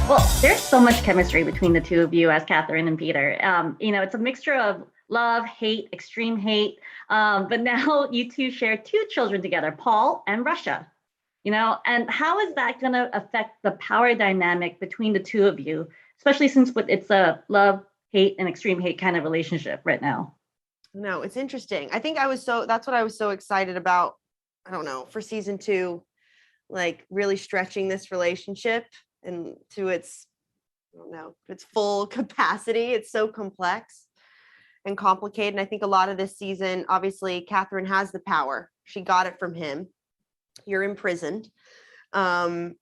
Well, there's so much chemistry between the two of you as Catherine and Peter. It's a mixture of love, hate, extreme hate. But now you two share two children together, Paul and Russia. And how is that going to affect the power dynamic between the two of you, especially since it's a love, hate, and extreme hate kind of relationship right now? No, it's interesting. I think that's what I was so excited about. I don't know, for season 2, like really stretching this relationship and to its, I don't know, its full capacity. It's so complex and complicated. And I think a lot of this season, obviously, Catherine has the power. She got it from him. You're imprisoned. And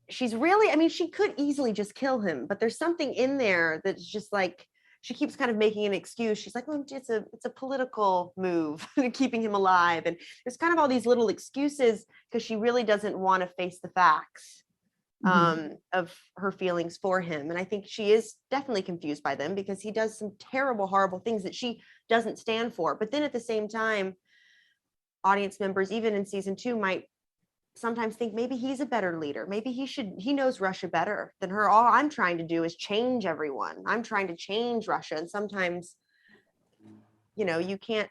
she's really, I mean, she could easily just kill him, but there's something in there that's just like, she keeps kind of making an excuse. She's like, well, it's a political move, keeping him alive. And there's kind of all these little excuses because she really doesn't want to face the facts of her feelings for him. And I think she is definitely confused by them because he does some terrible, horrible things that she doesn't stand for. But then at the same time, audience members, even in season 2, might sometimes think maybe he's a better leader. Maybe he knows Russia better than her. All I'm trying to do is change everyone. I'm trying to change Russia. And sometimes, you can't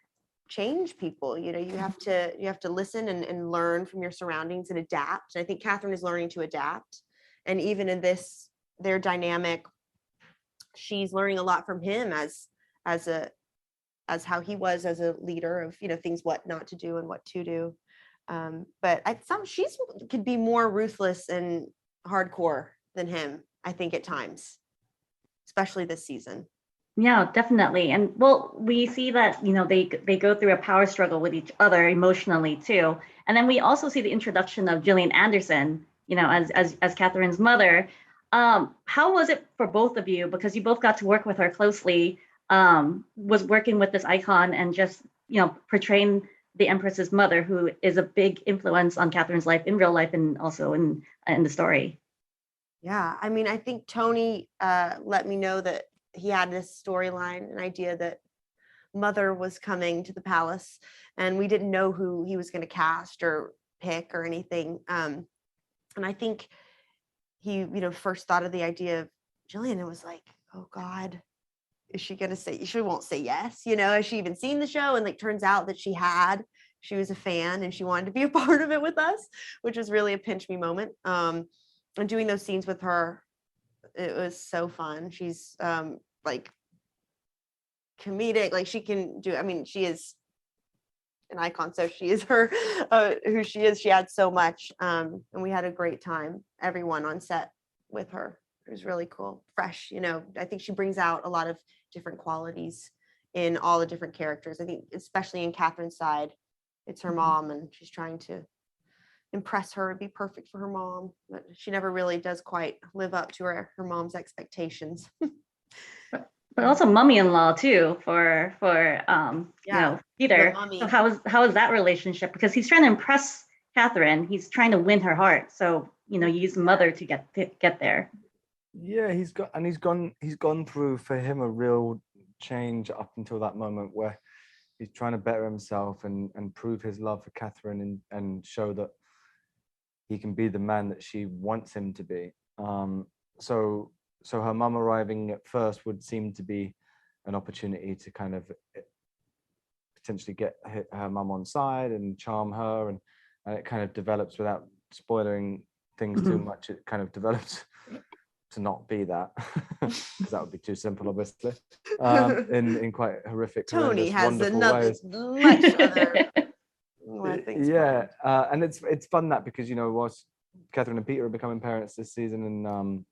change people. You have to listen and learn from your surroundings and adapt. And I think Catherine is learning to adapt. And even in their dynamic, she's learning a lot from him as how he was as a leader of, things, what not to do and what to do. But she's could be more ruthless and hardcore than him, I think, at times, especially this season. Yeah, definitely. And well, we see that, they go through a power struggle with each other emotionally too. And then we also see the introduction of Gillian Anderson, as Catherine's mother. How was it for both of you? Because you both got to work with her closely, was working with this icon and just, portraying the Empress's mother, who is a big influence on Catherine's life in real life and also in the story. Yeah, I mean, I think Tony let me know that he had this storyline, an idea that Mother was coming to the palace, and we didn't know who he was going to cast or pick or anything. And I think he, first thought of the idea of Gillian and was like, oh God, is she going to say, she won't say yes, has she even seen the show? And turns out that she was a fan and she wanted to be a part of it with us, which was really a pinch me moment. And doing those scenes with her, it was so fun. She's comedic, she can do, she is an icon. So she is her, who she is. She adds so much. And we had a great time, everyone on set with her. It was really cool, fresh. I think she brings out a lot of different qualities in all the different characters. I think especially in Catherine's side, it's her mom, and she's trying to impress her and be perfect for her mom, but she never really does quite live up to her mom's expectations. But also mummy-in-law too for Peter. So how is that relationship? Because he's trying to impress Catherine. He's trying to win her heart. So you use mother to get there. Yeah, he's gone through, for him, a real change up until that moment where he's trying to better himself and prove his love for Catherine and show that he can be the man that she wants him to be. So her mum arriving at first would seem to be an opportunity to kind of potentially get her mum on side and charm her, and it kind of develops, without spoiling things too much, it kind of develops to not be that, because that would be too simple, obviously, in quite horrific, Tony has another ways. much other yeah, and it's fun that, because whilst Catherine and Peter are becoming parents this season, and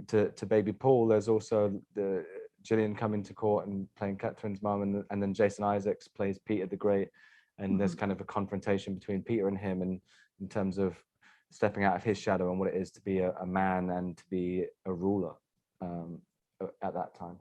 to baby Paul, there's also the Gillian coming to court and playing Catherine's mum, and then Jason Isaacs plays Peter the Great, and there's kind of a confrontation between Peter and him, and in terms of stepping out of his shadow and what it is to be a man and to be a ruler at that time.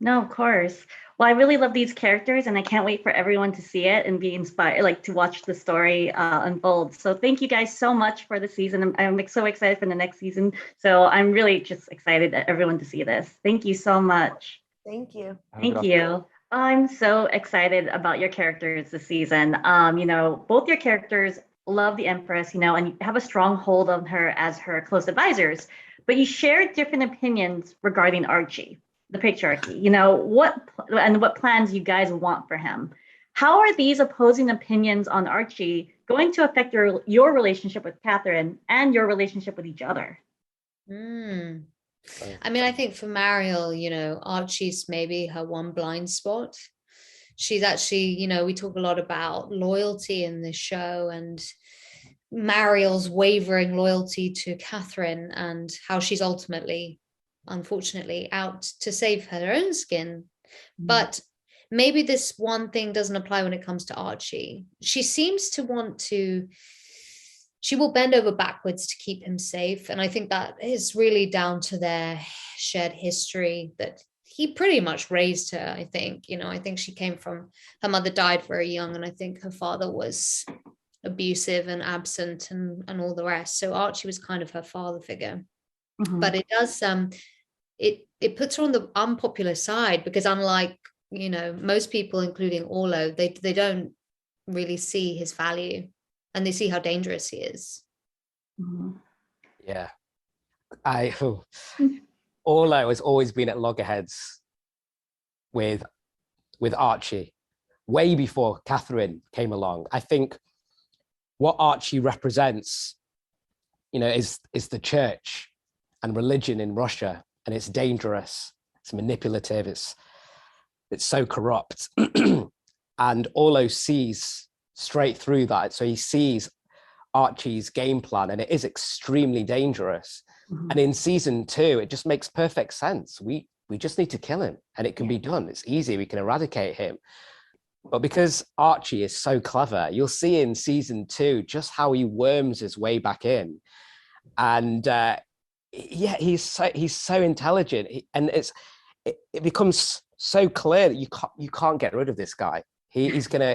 No, of course. Well, I really love these characters, and I can't wait for everyone to see it and be inspired, to watch the story unfold. So thank you guys so much for the season. I'm so excited for the next season. So I'm really just excited that everyone to see this. Thank you so much. Thank you. Thank you. I'm so excited about your characters this season. Both your characters love the Empress, and you have a strong hold on her as her close advisors, but you share different opinions regarding Archie, the patriarchy, what plans you guys want for him. How are these opposing opinions on Archie going to affect your relationship with Catherine and your relationship with each other? I mean, I think for Mariel, Archie's maybe her one blind spot. She's actually, we talk a lot about loyalty in this show, and Mariel's wavering loyalty to Catherine, and how she's ultimately, unfortunately, out to save her own skin. But maybe this one thing doesn't apply when it comes to Archie. She seems to want to, she will bend over backwards to keep him safe. And I think that is really down to their shared history, that he pretty much raised her. I think, I think she came from, her mother died very young, and I think her father was abusive and absent and all the rest. So Archie was kind of her father figure. But it does, it puts her on the unpopular side, because unlike, most people, including Orlo, they don't really see his value, and they see how dangerous he is. Yeah. Orlo has always been at loggerheads with Archie, way before Catherine came along. I think what Archie represents, is the church and religion in Russia, and it's dangerous, it's manipulative, it's so corrupt. And Orlo sees straight through that. So he sees Archie's game plan, and it is extremely dangerous. And in season 2, it just makes perfect sense. We just need to kill him, and it can be done. It's easy. We can eradicate him. But because Archie is so clever, you'll see in season 2 just how he worms his way back in. And he's so intelligent, and it becomes so clear that you can't get rid of this guy. He's gonna,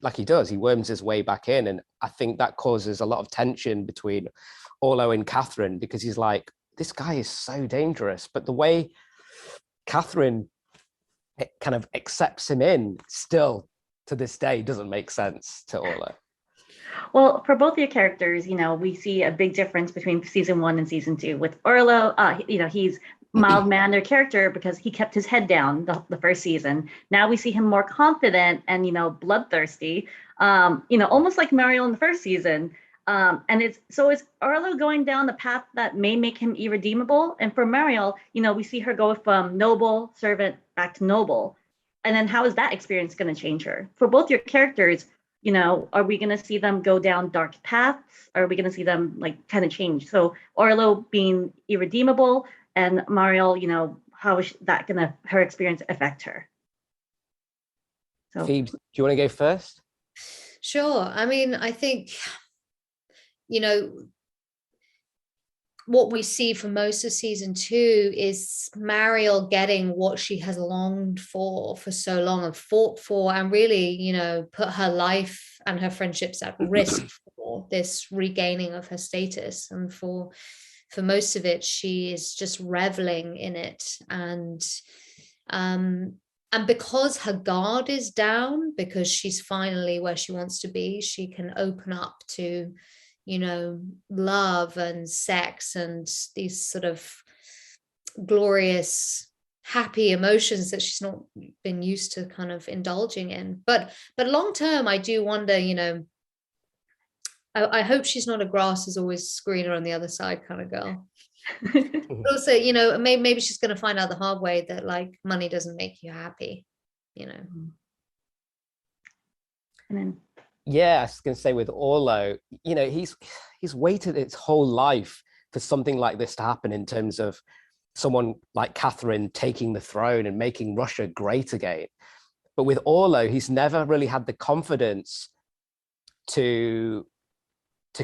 like he does, he worms his way back in. And I think that causes a lot of tension between Orlo and Catherine, because he's like, this guy is so dangerous. But the way Catherine kind of accepts him in, still to this day, doesn't make sense to Orlo. Well, for both your characters, we see a big difference between season 1 and season 2. With Orlo, he's mild-mannered character because he kept his head down the first season. Now we see him more confident and, bloodthirsty, almost like Mariel in the first season. And is Orlo going down the path that may make him irredeemable? And for Mariel, we see her go from noble servant back to noble. And then how is that experience going to change her? For both your characters, are we going to see them go down dark paths? Or are we going to see them kind of change? So Orlo being irredeemable, and Mariel, how is that going to, her experience affect her? So, Phoebe, do you want to go first? Sure. I mean, I think, what we see for most of season 2 is Mariel getting what she has longed for so long, and fought for, and really, put her life and her friendships at risk for this regaining of her status. And for most of it, she is just reveling in it. And because her guard is down, because she's finally where she wants to be, she can open up to, love and sex and these sort of glorious, happy emotions that she's not been used to kind of indulging in. But long term, I do wonder, I hope she's not a grass is always greener on the other side kind of girl. But also, maybe she's going to find out the hard way that money doesn't make you happy, And then, yeah, I was going to say with Orlo, he's waited his whole life for something like this to happen, in terms of someone like Catherine taking the throne and making Russia great again. But with Orlo, he's never really had the confidence to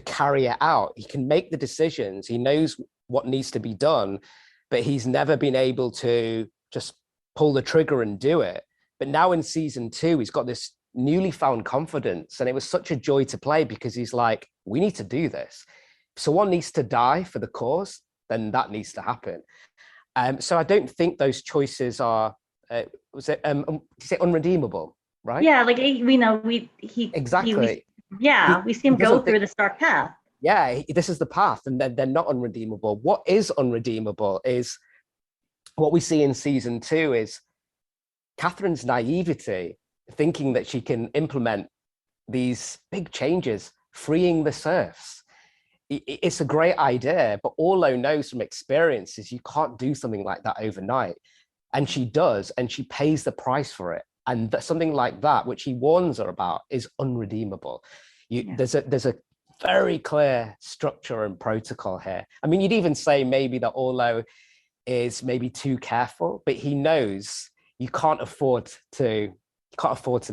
carry it out. He can make the decisions. He knows what needs to be done, but he's never been able to just pull the trigger and do it. But now in season 2, he's got this newly found confidence, and it was such a joy to play, because he's like, we need to do this. If someone needs to die for the cause, then that needs to happen. So I don't think those choices are you say unredeemable, right? yeah, we know he exactly. Yeah, we see him go through this dark path. Yeah, this is the path, and they're not unredeemable. What is unredeemable is what we see in season 2 is Catherine's naivety, thinking that she can implement these big changes, freeing the serfs. It's a great idea, but Orlo knows from experience is you can't do something like that overnight. And she does, and she pays the price for it. And something like that, which he warns her about, is unredeemable. There's a very clear structure and protocol here. I mean, you'd even say maybe that Orlo is maybe too careful, but he knows you can't afford to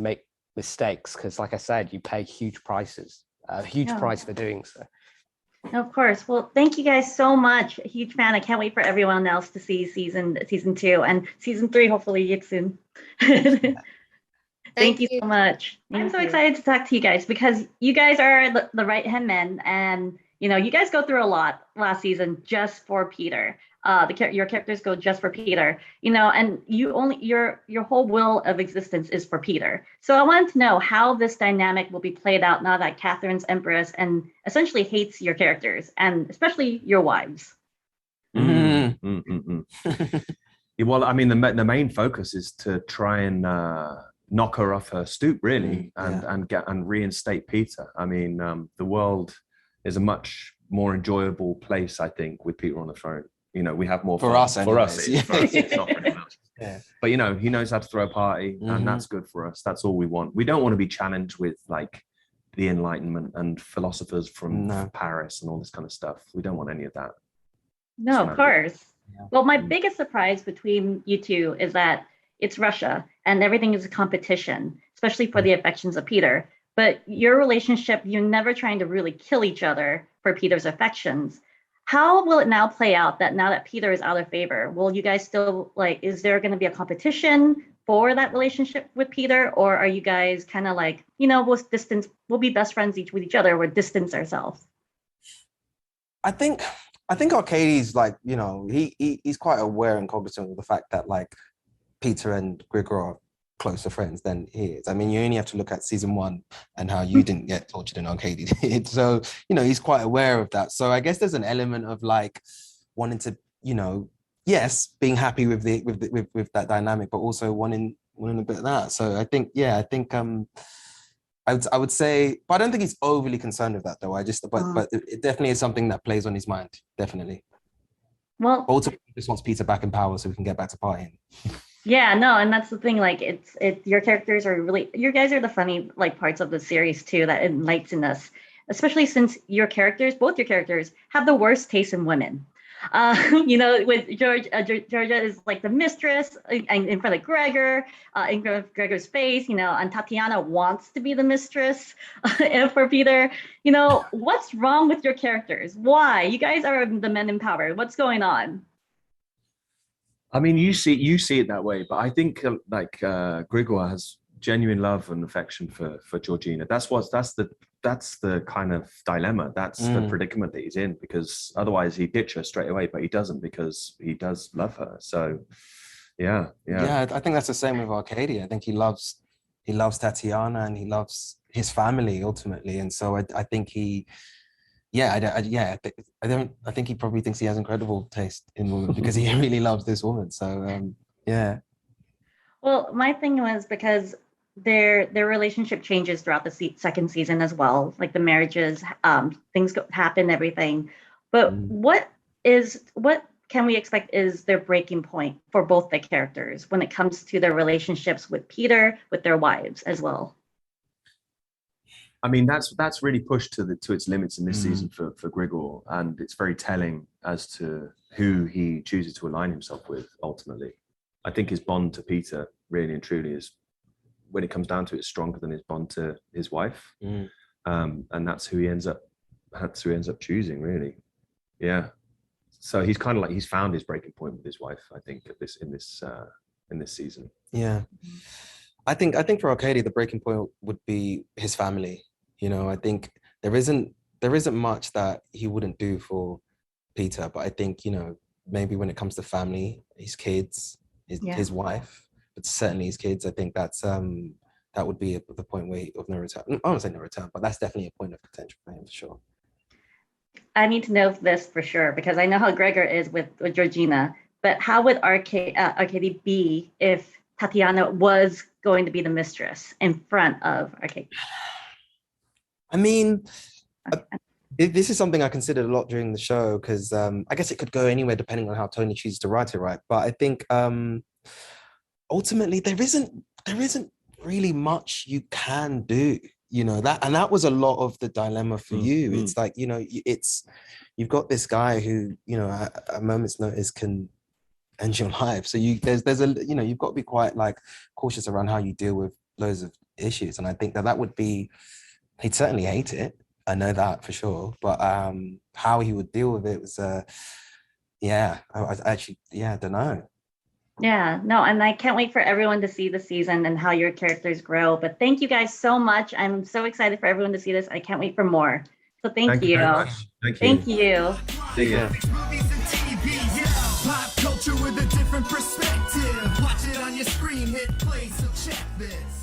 make mistakes because, like I said, you pay huge prices, a huge price for doing so. Of course. Well, thank you guys so much. A huge fan. I can't wait for everyone else to see season 2 and season 3. Hopefully, soon. Thank you so much. I'm so excited to talk to you guys because you guys are the right hand men, and you guys go through a lot last season just for Peter. Your characters go just for Peter, and your whole will of existence is for Peter. So I wanted to know how this dynamic will be played out now that Catherine's empress and essentially hates your characters and especially your wives. Well, I mean, the main focus is to try and knock her off her stoop, really, and reinstate Peter. I mean, the world is a much more enjoyable place, I think, with Peter on the throne. We have more for fun. us. For us, it's not for anyone else. Yeah. But he knows how to throw a party, and that's good for us. That's all we want. We don't want to be challenged with like the Enlightenment and philosophers from Paris and all this kind of stuff. We don't want any of that. No, of course. Yeah. Well, my biggest surprise between you two is that it's Russia and everything is a competition, especially for the affections of Peter. But your relationship, you're never trying to really kill each other for Peter's affections. How will it now play out that now that Peter is out of favor? Will you guys still is there going to be a competition for that relationship with Peter? Or are you guys kind of like, we'll be best friends with each other, we'll distance ourselves? I think Arcadie's like, he's quite aware and cognizant of the fact that like Peter and Grigor are closer friends than he is. I mean, you only have to look at season 1 and how you didn't get tortured and Arcadie did. So, he's quite aware of that. So I guess there's an element of like wanting to, yes, being happy with that dynamic, but also wanting a bit of that. So I think I would say, but I don't think he's overly concerned with that though. But it definitely is something that plays on his mind, definitely. Well, ultimately, he just wants Peter back in power so we can get back to partying. Yeah, no, and that's the thing. Like, it's your characters are really, you guys are the funny like parts of the series too that enlighten us, especially since both your characters have the worst taste in women. With Georgia is like the mistress in front of Gregor, in Gregor's face, and Tatiana wants to be the mistress for Peter. What's wrong with your characters? Why? You guys are the men in power. What's going on? I mean, you see it that way, but I think Grigor has genuine love and affection for Georgina. That's the kind of dilemma. That's the predicament that he's in, because otherwise he'd ditch her straight away, but he doesn't because he does love her. So, yeah. Yeah, I think that's the same with Arcadia. I think he loves Tatiana and he loves his family ultimately, and so I think he. I think he probably thinks he has incredible taste in women because he really loves this woman. So, yeah. Well, my thing was because their relationship changes throughout the second season as well. Like the marriages, things happen, everything. But what can we expect is their breaking point for both the characters when it comes to their relationships with Peter, with their wives as well? I mean, that's really pushed to its limits in this season for Grigor, and it's very telling as to who he chooses to align himself with ultimately. I think his bond to Peter really and truly is, when it comes down to it, stronger than his bond to his wife, and that's who he ends up choosing, really. Yeah. So he's kind of like he's found his breaking point with his wife, I think, in this season. Yeah. I think for Arcadia, the breaking point would be his family. I think there isn't much that he wouldn't do for Peter, but I think, maybe when it comes to family, his kids, his wife, but certainly his kids, I think that's that would be the point where of no return. I won't say no return, but that's definitely a point of contention for him for sure. I need to know this for sure because I know how Gregor is with Georgina. But how would Arcady be if Tatiana was going to be the mistress in front of Arcady? I mean, this is something I considered a lot during the show because I guess it could go anywhere depending on how Tony chooses to write it, right? But I think ultimately there isn't really much you can do, you know, that was a lot of the dilemma for you. It's like, you know, you've got this guy who, you know, at a moment's notice can end your life. So there's a, you know, you've got to be quite like cautious around how you deal with loads of issues. And I think that would be, he'd certainly hate it. I know that for sure. But how he would deal with it was, I actually, I don't know. Yeah, no, and I can't wait for everyone to see the season and how your characters grow. But thank you guys so much. I'm so excited for everyone to see this. I can't wait for more. So thank you. Very much. Thank you. See ya. Pop culture with a different perspective. Watch it on your screen, hit play, so check this.